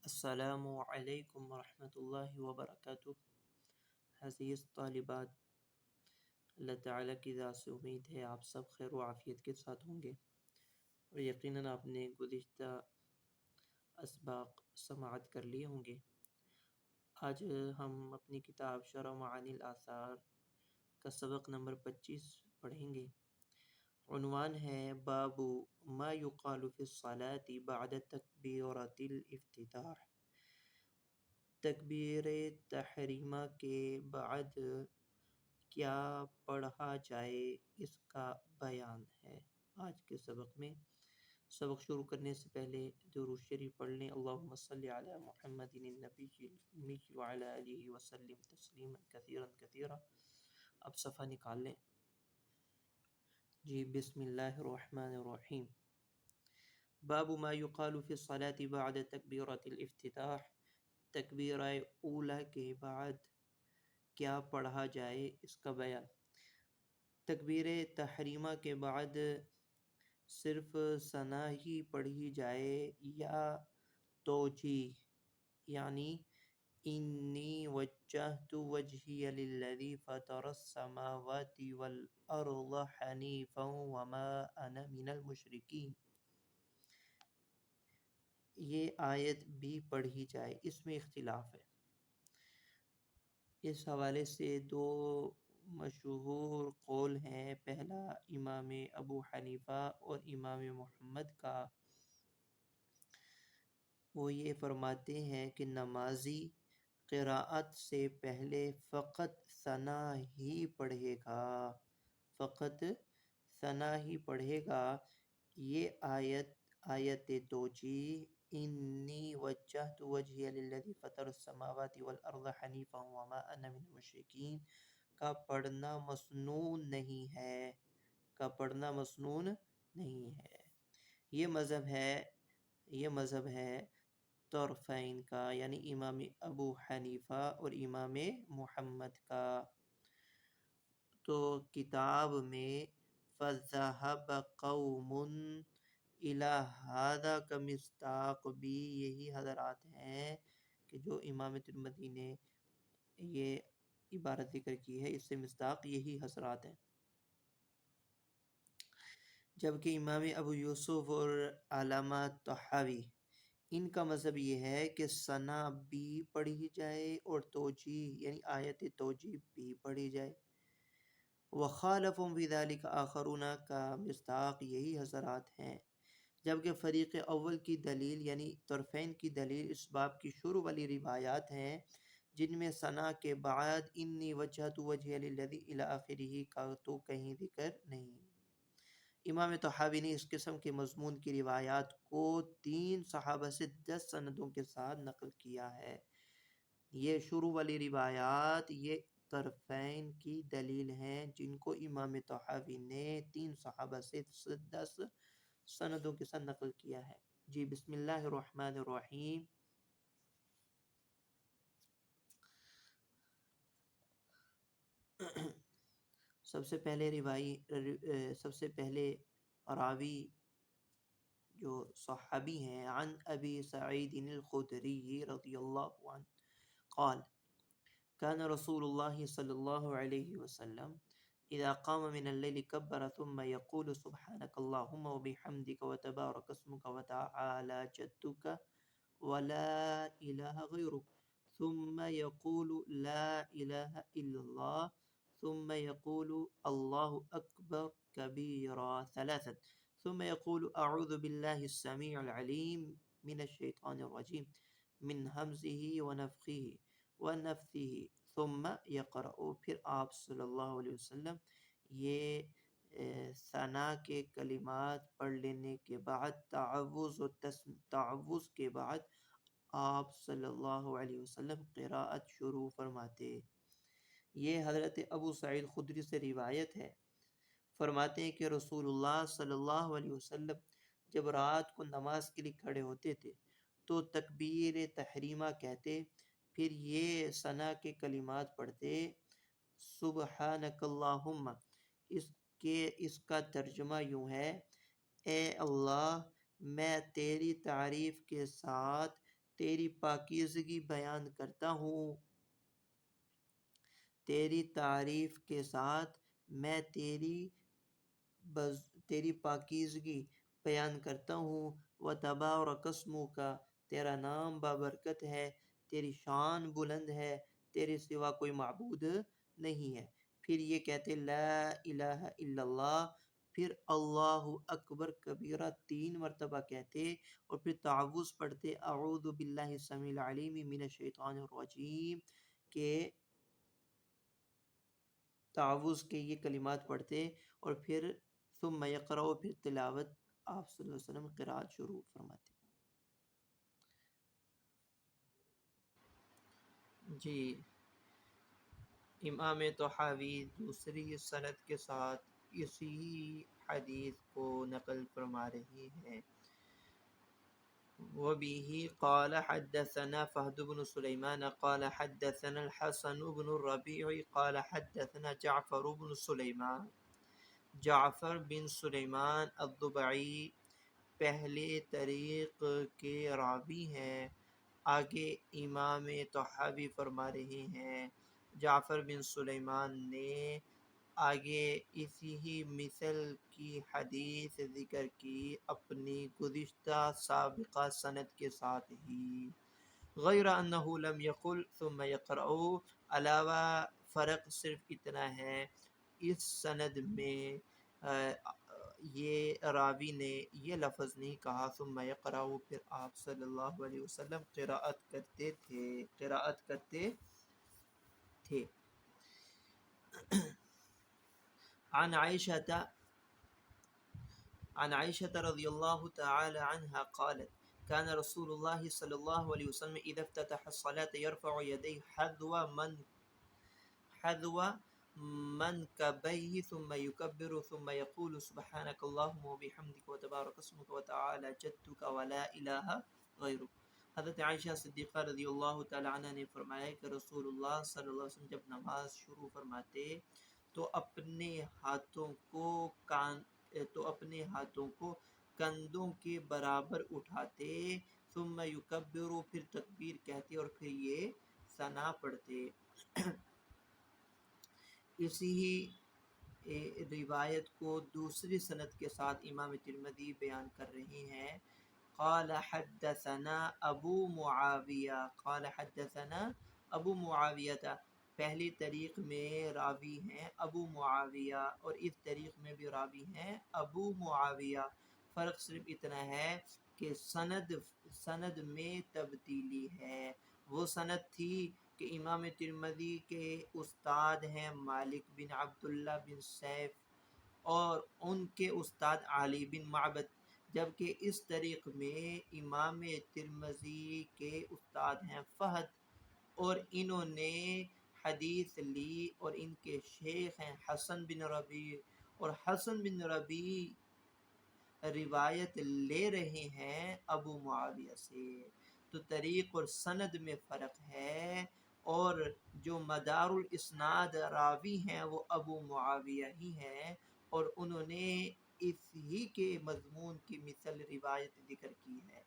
السلام علیکم ورحمۃ اللہ وبرکاتہ۔ عزیز طالبات، اللہ تعالیٰ کی ذات سے امید ہے آپ سب خیر و عافیت کے ساتھ ہوں گے، اور یقیناً آپ نے گزشتہ اسباق سماعت کر لیے ہوں گے۔ آج ہم اپنی کتاب شرح معانی الآثار کا سبق نمبر 25 پڑھیں گے۔ عنوان ہے باب ما یقال فی الصلاۃ بعد تکبیرۃ الافتتاح۔ تکبیر تحریمہ کے بعد کیا پڑھا جائے، اس کا بیان ہے آج کے سبق میں۔ سبق شروع کرنے سے پہلے درود شریف پڑھ لیں۔ اللہم صلی علی محمد النبی الامی وعلی آلہ وسلم تسلیما کثیرا کثیرا۔ اب صفحہ نکال لیں۔ جی، بسم اللہ الرحمن الرحیم۔ باب ما یقال فی الصلاۃ بعد تکبیرۃ الافتتاح۔ تکبیرہ اولیٰ کے بعد کیا پڑھا جائے، اس کا بیان۔ تکبیر تحریمہ کے بعد صرف ثنا ہی پڑھی جائے یا توجیہ، یعنی انی وجہت وجہی للذی فطر السماوات والارض حنیفا وما انا من المشرکین، یہ آیت بھی پڑھی جائے، اس میں اختلاف ہے۔ اس حوالے سے دو مشہور قول ہیں۔ پہلا امام ابو حنیفہ اور امام محمد کا، وہ یہ فرماتے ہیں کہ نمازی قراءت سے پہلے فقط ثنا ہی پڑھے گا، فقط ثنا ہی پڑھے گا۔ یہ آیت توجیہ انی وجہت وجہی للذی فطر السماوات والارض حنیفا وما انا من المشرکین کا پڑھنا مسنون نہیں ہے، یہ مذہب ہے طرفین کا، یعنی امام ابو حنیفہ اور امام محمد کا۔ تو کتاب میں فَذَهَبَ قَوْمٌ إِلَى هَذَا کا مصداق بھی یہی حضرات ہیں کہ جو امام ترمذی نے یہ عبارت ذکر کی ہے، اس سے مصداق یہی حضرات ہیں۔ جبکہ امام ابو یوسف اور علامہ طحاوی، ان کا مذہب یہ ہے کہ ثنا بھی پڑھی جائے اور توجیہ یعنی آیت توجیہ بھی پڑھی جائے۔ وخالفهم فی ذلک آخرون کا مصداق یہی حضرات ہیں۔ جبکہ فریق اول کی دلیل یعنی طرفین کی دلیل اس باب کی شروع والی روایات ہیں، جن میں ثنا کے بعد انی وجہت وجہی للذی الی آخرہ کا تو کہیں ذکر نہیں۔ امام طحاوی نے اس قسم کے مضمون کی روایات کو 3 صحابہ سے 10 سندوں کے ساتھ نقل کیا ہے۔ یہ شروع والی روایات یہ طرفین کی دلیل ہیں، جن کو امام طحاوی نے 3 صحابہ سے 10 سندوں کے ساتھ نقل کیا ہے۔ جی، بسم اللہ الرحمن الرحیم۔ سب سے پہلے راوی جو صحابی ہیں، عن ابی سعید الخدری رضی اللہ عنہ قال كان رسول الله صلی اللہ علیہ وسلم اذا قام من الليل كبر ثم يقول سبحانك اللهم وبحمدك وتبارك اسمك وتعالى جدك ولا اله غيرك ثم يقول لا اله الا الله ثم يقول الله اكبر كبيرا ثلاثا ثم يقول اعوذ بالله السميع العليم من الشيطان الرجيم من همزه ونفثه ثم يقرأ۔ پھر آپ صلی اللہ علیہ وسلم یہ ثنا کے کلمات پڑھ لینے کے بعد تعوذ کے بعد آپ صلی اللہ علیہ وسلم قراءت شروع فرماتے۔ یہ حضرت ابو سعید خدری سے روایت ہے، فرماتے ہیں کہ رسول اللہ صلی اللہ علیہ وسلم جب رات کو نماز کے لیے کھڑے ہوتے تھے تو تکبیر تحریمہ کہتے، پھر یہ ثنا کے کلمات پڑھتے، سبحانک اللہم، اس کا ترجمہ یوں ہے، اے اللہ میں تیری تعریف کے ساتھ تیری پاکیزگی بیان کرتا ہوں، تیری تعریف کے ساتھ میں تیری پاکیزگی بیان کرتا ہوں۔ وَتَبَارَكَ اسْمُكَ، تیرا نام بابرکت ہے، تیری شان بلند ہے، تیرے سوا کوئی معبود نہیں ہے۔ پھر یہ کہتے لا الہ الا اللہ، پھر اللہ اکبر کبیرہ 3 مرتبہ کہتے، اور پھر تعوذ پڑھتے اعوذ باللہ السمیع العلیم من الشیطان الرجیم کے تعوذ کے یہ کلمات پڑھتے، اور پھر ثم یقرأ، پھر تلاوت آپ صلی اللہ علیہ وسلم قرات شروع فرماتے۔ جی، امام طحاوی دوسری سند کے ساتھ اسی حدیث کو نقل فرما رہی ہیں۔ وَبِهِ قَالَ حَدَّثَنَا فَهْدُ بْنُ سُلَيْمَانَ قَالَ حَدَّثَنَا الْحَسَنُ بْنُ الرَّبِيعِ قَالَ حَدَّثَنَا جعفر بن سلیمان، جعفر بن سلیمان الضبعی پہلے طریق کے راوی ہیں۔ آگے امام طحاوی فرما رہے ہیں جعفر بن سلیمان نے آگے اسی ہی مثل کی حدیث ذکر کی اپنی گزشتہ سابقہ سند کے ساتھ ہی، غیر انہ لم یقل ثم یقرأ، علاوہ فرق صرف اتنا ہے اس سند میں یہ راوی نے یہ لفظ نہیں کہا ثم یقرأ، پھر آپ صلی اللہ علیہ وسلم قراءت کرتے تھے۔ عن عائشة رضی اللہ تعالی عنہ قالت كان رسول الله صلی اللہ علیہ وسلم اذا افتتح الصلاة يرفع يديه حذو منكبيه ثم يكبر ثم يقول سبحانك اللهم وبحمدك وتبارك اسمك وتعالى جدك ولا إله غيرك۔ حضرت عائشہ صدیقہ رضی اللہ تعالی عنہ نے فرمایا کہ رسول اللہ صلی اللہ علیہ وسلم جب نماز شروع فرماتے تو اپنے ہاتھوں کو کندھوں کے برابر اٹھاتے، ثم یکبر، پھر تکبیر کہتے اور پھر یہ ثنا پڑھتے۔ اسی ہی روایت کو دوسری سند کے ساتھ امام ترمذی بیان کر رہے ہیں۔ قال حدثنا ابو معاویہ، قال حدثنا ابو معاویہ، پہلی طریق میں راوی ہیں ابو معاویہ اور اس طریق میں بھی راوی ہیں ابو معاویہ، فرق صرف اتنا ہے کہ سند میں تبدیلی ہے۔ وہ سند تھی کہ امام ترمذی کے استاد ہیں مالک بن عبداللہ بن سیف اور ان کے استاد علی بن معبد، جبکہ اس طریق میں امام ترمذی کے استاد ہیں فہد اور انہوں نے حدیث لی اور ان کے شیخ ہیں حسن بن ربیع، اور حسن بن ربیع روایت لے رہے ہیں ابو معاویہ سے، تو طریق اور سند میں فرق ہے، اور جو مدار الاسناد راوی ہیں وہ ابو معاویہ ہی ہیں، اور انہوں نے اس ہی کے مضمون کی مثل روایت ذکر کی ہے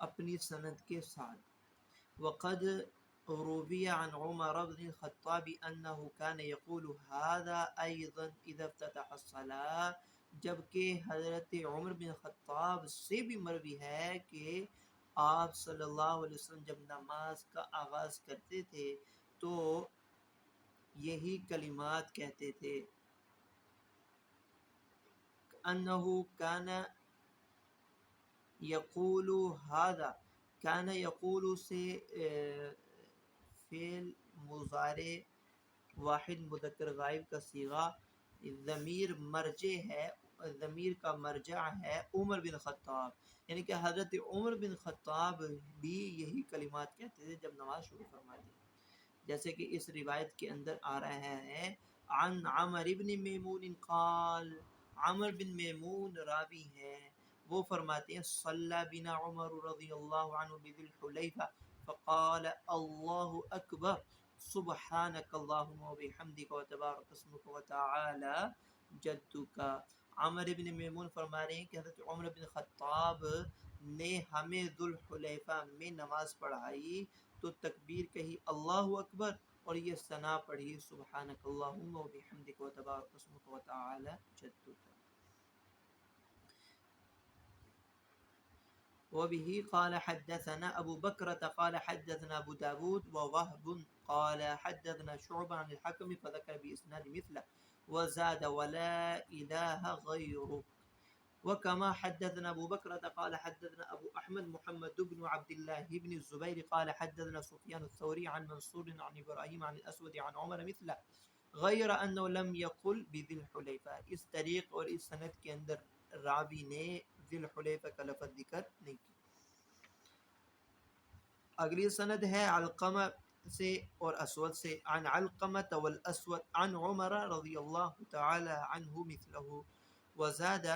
اپنی سند کے ساتھ۔ وقد روی عن عمر بن الخطاب انه كان يقول هذا ايضا اذا افتتح الصلاة، جبکہ حضرت عمر بن خطاب سے بھی مروی ہے کہ آپ صلی اللہ علیہ وسلم جب نماز کا آغاز کرتے تھے تو یہی کلمات کہتے تھے۔ انه كان یقول هذا، کان یقول سے فعل مضارع واحد مذکر غائب کا صیغہ، ضمیر کا مرجع ہے عمر بن خطاب، یعنی کہ حضرت عمر بن خطاب بھی یہی کلمات کہتے تھے جب نماز شروع فرماتے، جیسے کہ اس روایت کے اندر آ رہا ہے عن عمر بن میمون قال، عمر بن میمون راوی ہیں، وہ فرماتے ہیں صلی بنا عمر رضی اللہ عنہ بذی الحلیفہ فقال اللہ اکبر سبحانک اللہم وبحمدک وتبارک اسمک وتعالی جدک۔ عمر بن میمون فرما رہے ہیں کہ حضرت عمر بن خطاب نے ہمیں ذوالحلیفہ میں نماز پڑھائی تو تکبیر کہی اللہ اکبر اور یہ ثنا پڑھی سبحانک اللہم و بحمدک و تبارک اسمک و تعالی جدک. وبه قال حدثنا أبو بكرة قال حدثنا أبو داود ووهب قال حدثنا شعبة عن الحكم فذكر بإسناد مثله وزاد ولا إله غيره. وكما حدثنا أبو بكرة قال حدثنا أبو أحمد محمد بن عبد الله بن الزبير قال حدثنا سفيان الثوري عن منصور عن إبراهيم عن الأسود عن عمر مثله غیر انه لم يقل بذی الحلیفہ. اس طریق اور اس سند کے اندر راوی نے ذی الحلیفہ کا لفظ ذکر نہیں کیا. اگلی سند ہے علقمہ سے اور اسود سے عن علقمة والاسود عن عمر رضی اللہ تعالی عنہ مثلہ وزاد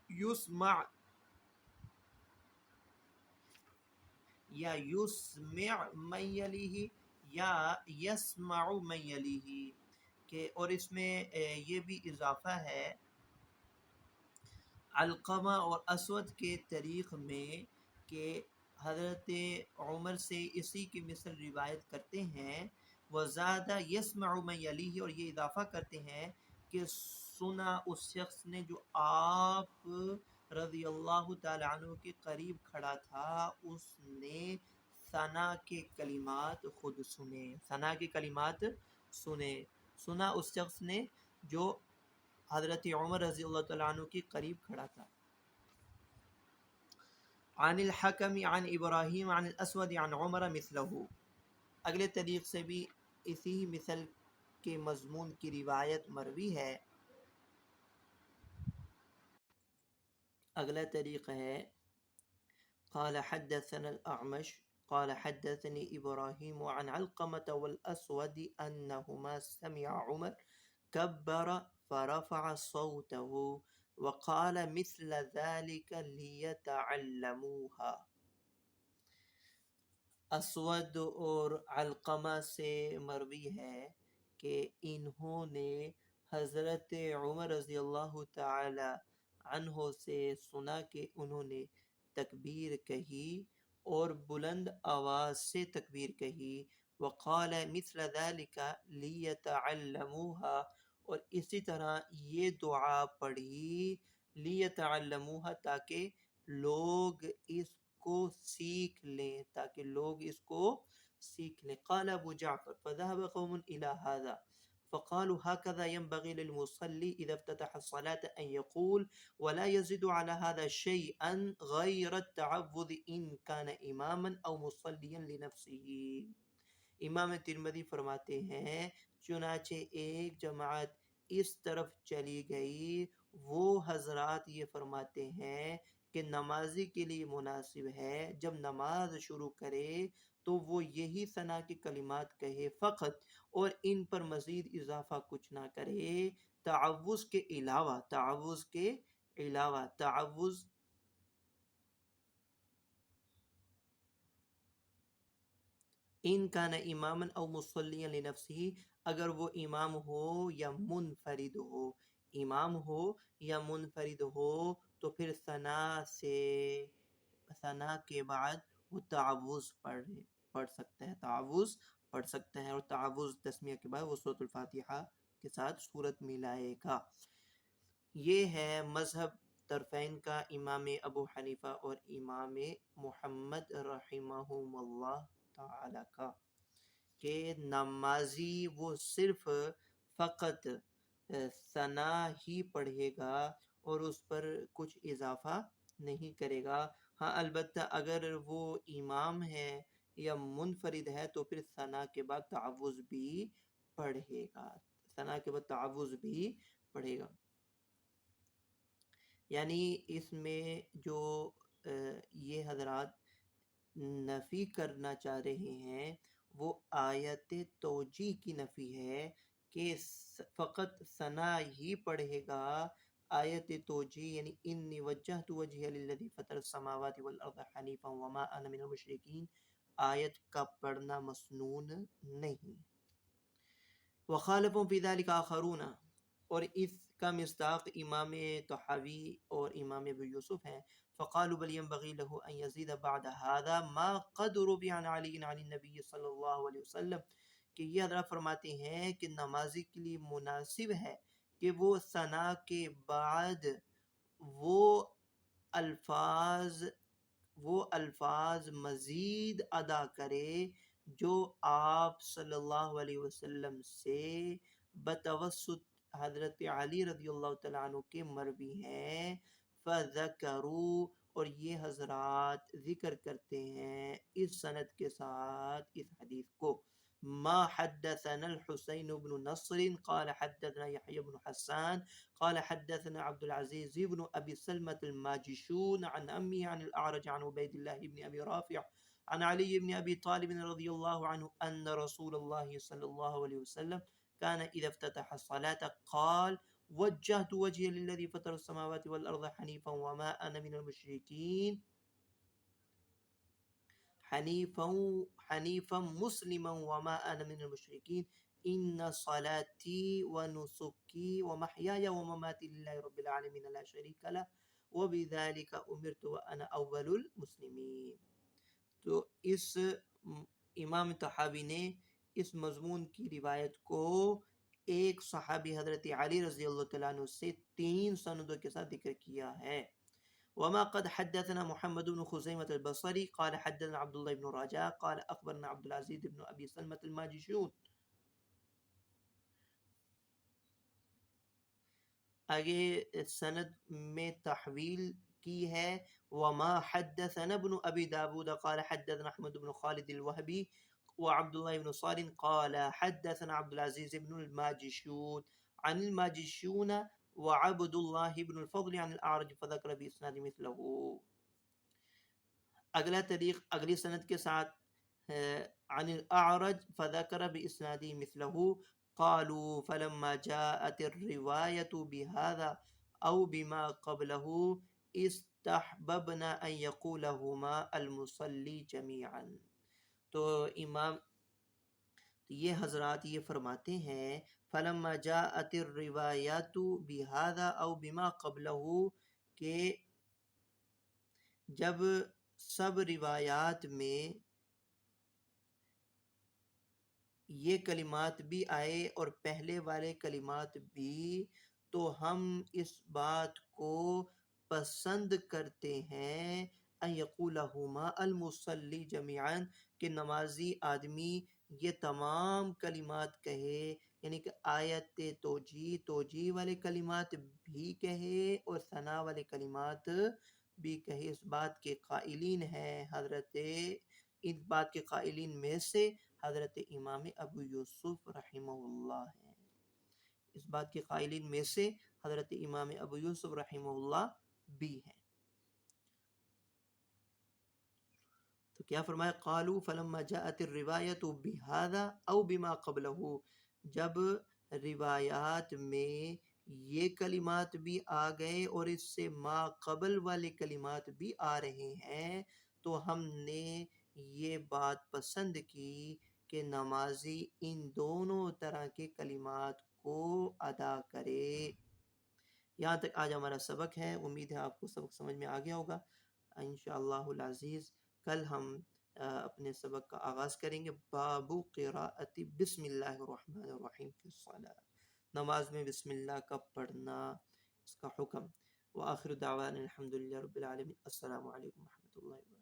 یسمع یا یسمع من یلیہ یا یسمع من یلیہ کہ اور اس میں یہ بھی اضافہ ہے علقمہ اور اسود کے طریق میں کہ حضرت عمر سے اسی کی مثل روایت کرتے ہیں وزادہ یسمع من یلیہ اور یہ اضافہ کرتے ہیں کہ سنا اس شخص نے جو آپ رضی اللہ تعالی عنہ کے قریب کھڑا تھا اس نے ثنا کے کلمات خود سنے. ثنا کے کلمات سنے. سنا اس شخص نے جو حضرت عمر رضی اللہ تعالیٰ عنہ کے قریب کھڑا تھا. عن الحکم عن ابراہیم عن الاسود عن عمر مثلہ. اگلے طریق سے بھی اسی مثل کے مضمون کی روایت مروی ہے. اگلا طریق ہے قال حدثنا الاعمش قال حدثني ابراہیم عن علقمة والاسود انہما سمع عمر كبر فرفع صوته وقال مثل ذلك ليتعلموها. اسود اور علقمہ سے مروی ہے کہ انہوں نے حضرت عمر رضی اللہ تعالی عنہ سے سنا کہ انہوں نے تکبیر کہی اور بلند آواز سے تکبیر کہی. وقال مثل ذلك ليتعلموها اور اسی طرح یہ دعا پڑھی لیتعلموها تاکہ لوگ اس کو سیکھ لیں تاکہ لوگ اس کو سیکھ لیں. قال ابو جعفر فذهب قوم الى هذا فقالوا هكذا ينبغي للمصلي اذا افتتح الصلاة ان يقول ولا يزيد على هذا شيئا غير التعوذ ان كان اماما او مصليا لنفسه. امام ترمذی فرماتے ہیں چنانچہ ایک جماعت اس طرف چلی گئی وہ حضرات یہ فرماتے ہیں کہ نمازی کے لیے مناسب ہے جب نماز شروع کرے تو وہ یہی ثنا کے کلمات کہے فقط اور ان پر مزید اضافہ کچھ نہ کرے تعوذ کے علاوہ. تعوذ کے علاوہ تعوذ ان کان اماما او مصلیا لنفسه اگر وہ امام ہو یا منفرد ہو. امام ہو یا منفرد ہو تو پھر ثنا کے بعد وہ تعوذ پڑھ سکتا ہے. تعوذ پڑھ سکتا ہے اور تعوذ تسمیہ کے بعد وہ سورۃ الفاتحہ کے ساتھ سورت ملائے گا. یہ ہے مذہب طرفین کا امام ابو حنیفہ اور امام محمد رحمہم اللہ تعالی کا کہ نمازی وہ صرف فقط ثنا ہی پڑھے گا اور اس پر کچھ اضافہ نہیں کرے گا. ہاں البتہ اگر وہ امام ہے یا منفرد ہے تو پھر ثنا کے بعد تعوذ بھی پڑھے گا. ثنا کے بعد تعوذ بھی پڑھے گا. یعنی اس میں جو یہ حضرات نفی کرنا چاہ رہے ہیں وہ آیت توجیہ کی نفی ہے کہ فقط ثنا ہی پڑھے گا. آیت توجیہ یعنی انی وجہت وجہی للذی فطر السماوات والارض حنیفا وما انا من المشرکین آیت کا پڑھنا مسنون نہیں. وخالفوا فی ذلک آخرون اور اس کا مصداق امام طحاوی اور امام ابو یوسف ہیں۔ فقالوا بل ينبغي له ان يزيد بعد هذا ما قد روي عن علي عن النبي صلی اللہ علیہ وسلم، کہ یہ حضرات فرماتے ہیں کہ نمازی کے لیے مناسب ہے کہ وہ ثنا کے بعد وہ الفاظ مزید ادا کرے جو آپ صلی اللہ علیہ وسلم سے بتوسط حضرت علی رضی اللہ تعالیٰ عنہ کے مروی ہیں۔ فذکروا، اور یہ حضرات ذکر کرتے ہیں اس سند کے ساتھ اس حدیث کو، ما حدثنا الحسين بن نصر قال حدثنا يحيى بن حسان قال حدثنا عبد العزيز بن أبي سلمة الماجشون عن أمي عن الأعرج عن عبيد الله بن أبي رافع عن علي بن أبي طالب رضي الله عنه أن رسول الله صلى الله عليه وسلم كان إذا افتتح الصلاة قال وجهت وجهي للذي فطر السماوات والأرض حنيفا وما أنا من المشركين حنيفا مسلما وما أنا من المشركين إن صلاتي ونسكي ومحياي ومماتي لله رب العالمين لا شريك له وبذلك أمرت وأنا أول المسلمين۔ تو اس امام طحاوی نے اس مضمون کی روایت کو ایک صحابی حضرت علی رضی اللہ تعالیٰ عنہ سے 3 سندوں کے ساتھ ذکر کیا ہے۔ وما قد حدثنا محمد بن خزيمة البصري قال حدثنا عبد الله بن رجاء قال أخبرنا عبد العزيز بن أبي سلمة الماجشون۔ آگے سند میں تحویل کی ہے، وما حدثنا ابن ابی داود قال حدثنا احمد بن خالد الوهبي وعبد الله بن صالح قال حدثنا عبد العزيز بن الماجشون عن الماجشون وعبد الله بن الفضل عن الأعرج فذكر بإسناد مثله۔ اگلا طریق اگلی سند کے ساتھ عن الأعرج فذكر بإسناد مثله قالوا فلما جاءت الرواية بهذا أو بما قبله استحببنا أن يقولهما المصلي جميعا۔ تو یہ حضرات یہ فرماتے ہیں فلما جاءت الروايات بهذا أو بما قبله، کہ جب سب روایات میں یہ کلمات بھی آئے اور پہلے والے کلمات بھی، تو ہم اس بات کو پسند کرتے ہیں ان یقولہما المصلی جميعا، کہ نمازی آدمی یہ تمام کلمات کہے، یعنی کہ آیت توجیہ والے کلمات بھی کہے اور ثنا والے کلمات بھی کہے۔ اس بات کے قائلین ہیں اس بات کے قائلین میں سے حضرت امام ابو یوسف رحمہ اللہ ہیں۔ اس بات کے قائلین میں سے حضرت امام ابو یوسف رحمہ اللہ بھی ہیں۔ تو کیا فرمایا؟ قالوا فلما جاءت الروایت بهذا او بما قبله، جب روایات میں یہ کلمات بھی آ گئے اور اس سے ما قبل والے کلمات بھی آ رہے ہیں، تو ہم نے یہ بات پسند کی کہ نمازی ان دونوں طرح کے کلمات کو ادا کرے۔ یہاں تک آج ہمارا سبق ہے، امید ہے آپ کو سبق سمجھ میں آ گیا ہوگا۔ انشاءاللہ العزیز کل ہم اپنے سبق کا آغاز کریں گے۔ باب قراءت بسم اللہ الرحمن الرحیم فی الصلاۃ، نماز میں بسم اللہ کا پڑھنا، اس کا حکم۔ وآخر دعوانا الحمدللہ رب العالمین۔ السلام علیکم ورحمۃ اللہ وبرکاتہ۔